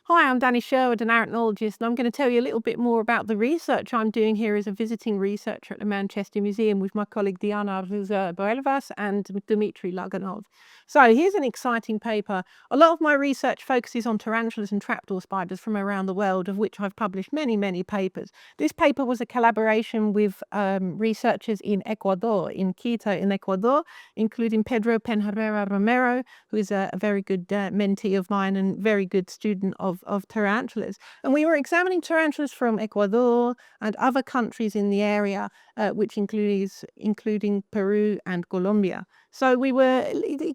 Hi, I'm Danni Sherwood, an ornithologist, and I'm going to tell you a little bit more about the research I'm doing here as a visiting researcher at the Manchester Museum with my colleague Diana Arzuza Buelvas and Dmitri Logunov. So here's an exciting paper. A lot of my research focuses on tarantulas and trapdoor spiders from around the world, of which I've published many papers. This paper was a collaboration with researchers in Ecuador, in Quito in Ecuador, including Pedro Penherrera Romero, who is a very good mentee of mine and very good student of tarantulas. And we were examining tarantulas from Ecuador and other countries in the area, which including Peru and Colombia. So we were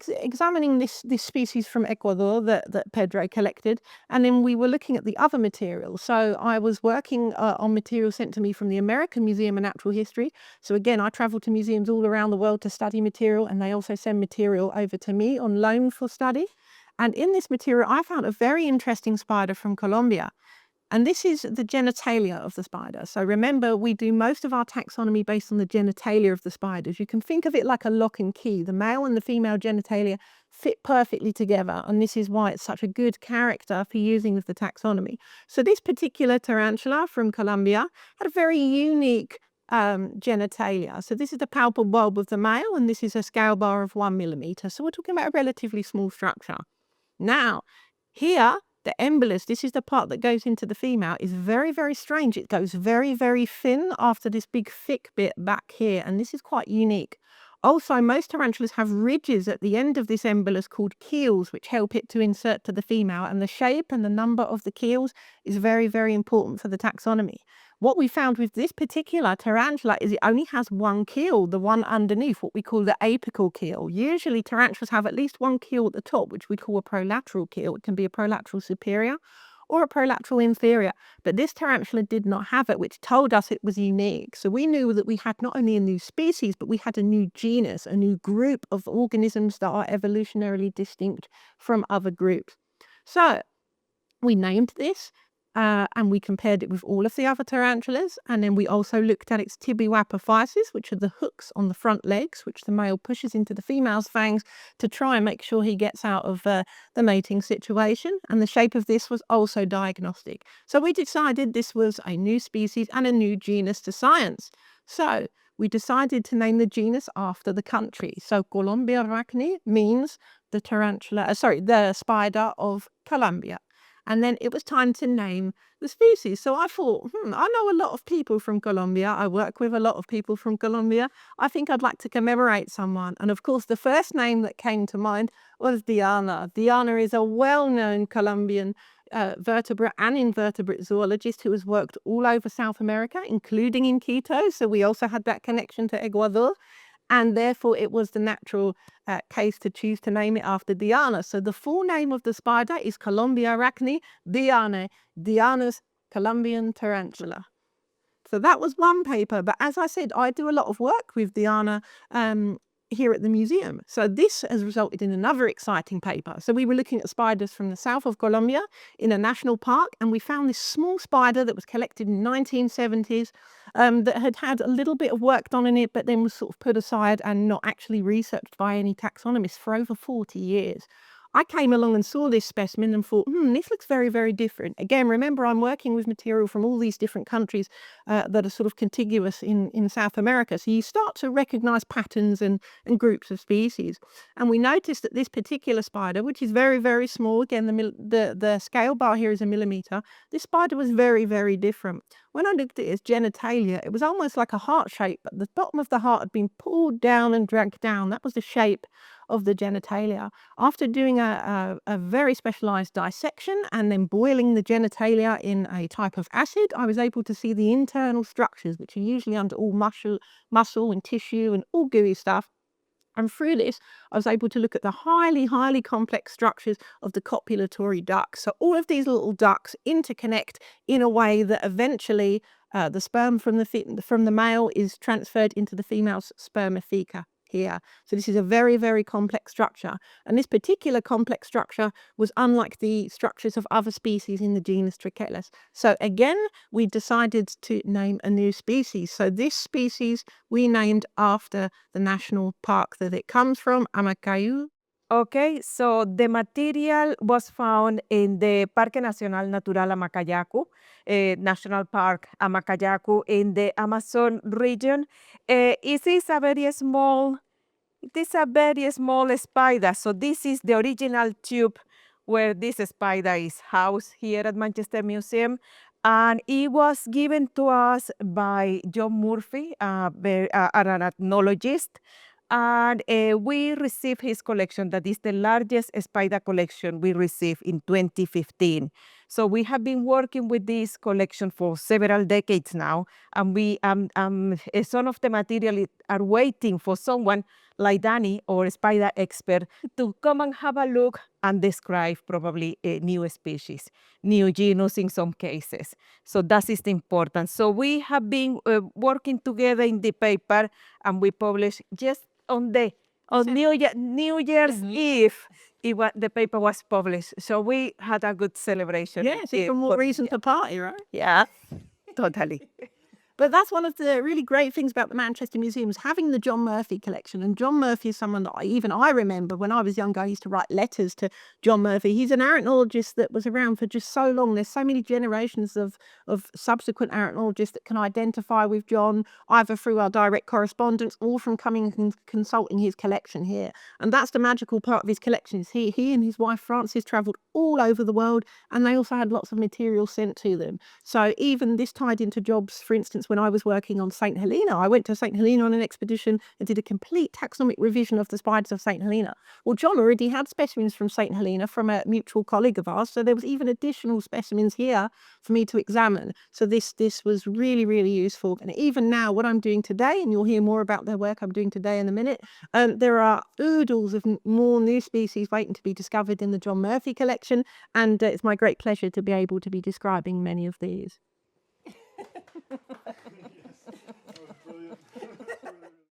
examining this species from Ecuador that Pedro collected, and then we were looking at the other materials. So I was working on material sent to me from the American Museum of Natural History. So again, I travel to museums all around the world to study material, and they also send material over to me on loan for study. And in this material, I found a very interesting spider from Colombia. And this is the genitalia of the spider. So remember, we do most of our taxonomy based on the genitalia of the spiders. You can think of it like a lock and key. The male and the female genitalia fit perfectly together. And this is why it's such a good character for using with the taxonomy. So this particular tarantula from Colombia had a very unique genitalia. So this is the palpal bulb of the male, and this is a scale bar of 1 millimeter. So we're talking about a relatively small structure. Now, here, the embolus, this is the part that goes into the female, is very strange. It goes very thin after this big thick bit back here, and this is quite unique. Also, most tarantulas have ridges at the end of this embolus called keels, which help it to insert to the female, and the shape and the number of the keels is very important for the taxonomy. What we found with this particular tarantula is it only has one keel, the one underneath, what we call the apical keel. Usually tarantulas have at least one keel at the top, which we call a prolateral keel. It can be a prolateral superior or a prolateral inferior. But this tarantula did not have it, which told us it was unique. So we knew that we had not only a new species, but we had a new genus, a new group of organisms that are evolutionarily distinct from other groups. So we named this. And we compared it with all of the other tarantulas, and then we also looked at its tibiopophysis, which are the hooks on the front legs, which the male pushes into the female's fangs to try and make sure he gets out of the mating situation, and the shape of this was also diagnostic. So we decided this was a new species and a new genus to science. So we decided to name the genus after the country. So Colombiarachne means the spider of Colombia. And then it was time to name the species. So I thought, I know a lot of people from Colombia. I work with a lot of people from Colombia. I think I'd like to commemorate someone. And of course, the first name that came to mind was Diana. Diana is a well-known Colombian vertebrate and invertebrate zoologist who has worked all over South America, including in Quito. So we also had that connection to Ecuador. And therefore, it was the natural case to choose to name it after Diana. So the full name of the spider is Colombiarachne dianae, Diana's Colombian tarantula. So that was one paper. But as I said, I do a lot of work with Diana here at the museum. So this has resulted in another exciting paper. So we were looking at spiders from the south of Colombia in a national park, and we found this small spider that was collected in the 1970s that had a little bit of work done in it, but then was sort of put aside and not actually researched by any taxonomists for over 40 years. I came along and saw this specimen and thought, this looks very different. Again, remember, I'm working with material from all these different countries that are sort of contiguous in South America. So you start to recognize patterns and groups of species. And we noticed that this particular spider, which is very small, again, the scale bar here is a millimeter, this spider was very different. When I looked at its genitalia, it was almost like a heart shape, but the bottom of the heart had been pulled down and dragged down. That was the shape of the genitalia. After doing a very specialized dissection and then boiling the genitalia in a type of acid, I was able to see the internal structures, which are usually under all muscle and tissue and all gooey stuff. And through this, I was able to look at the highly complex structures of the copulatory ducts. So all of these little ducts interconnect in a way that eventually the sperm from the male is transferred into the female's spermatheca here. So this is a very complex structure. And this particular complex structure was unlike the structures of other species in the genus Trachelys. So again, we decided to name a new species. So this species we named after the national park that it comes from, Amacayú, Okay, so the material was found in the Parque Nacional Natural Amacayacu, National Park Amacayacu in the Amazon region. It is a very small It is a very small spider. So this is the original tube where this spider is housed here at Manchester Museum. And it was given to us by John Murphy, an ethnologist. And we received his collection. That is the largest spider collection we received in 2015. So we have been working with this collection for several decades now. And some of the material are waiting for someone like Danny or a spider expert to come and have a look and describe probably a new species, new genus in some cases. So that is important. So we have been working together in the paper, and we published just on New Year's Eve. The paper was published. So we had a good celebration. Yes, even more reason to party, right? Yeah, totally. But that's one of the really great things about the Manchester Museum is having the John Murphy collection. And John Murphy is someone that I remember when I was younger, I used to write letters to John Murphy. He's an arachnologist that was around for just so long. There's so many generations of subsequent arachnologists that can identify with John, either through our direct correspondence or from coming and consulting his collection here. And that's the magical part of his collection. Is he and his wife Frances travelled all over the world, and they also had lots of material sent to them. So even this tied into jobs, for instance, when I was working on St. Helena. I went to St. Helena on an expedition and did a complete taxonomic revision of the spiders of St. Helena. Well, John already had specimens from St. Helena from a mutual colleague of ours, so there was even additional specimens here for me to examine. So this was really, really useful. And even now, what I'm doing today, and you'll hear more about the work I'm doing today in a minute, there are oodles of more new species waiting to be discovered in the John Murphy collection, and it's my great pleasure to be able to be describing many of these.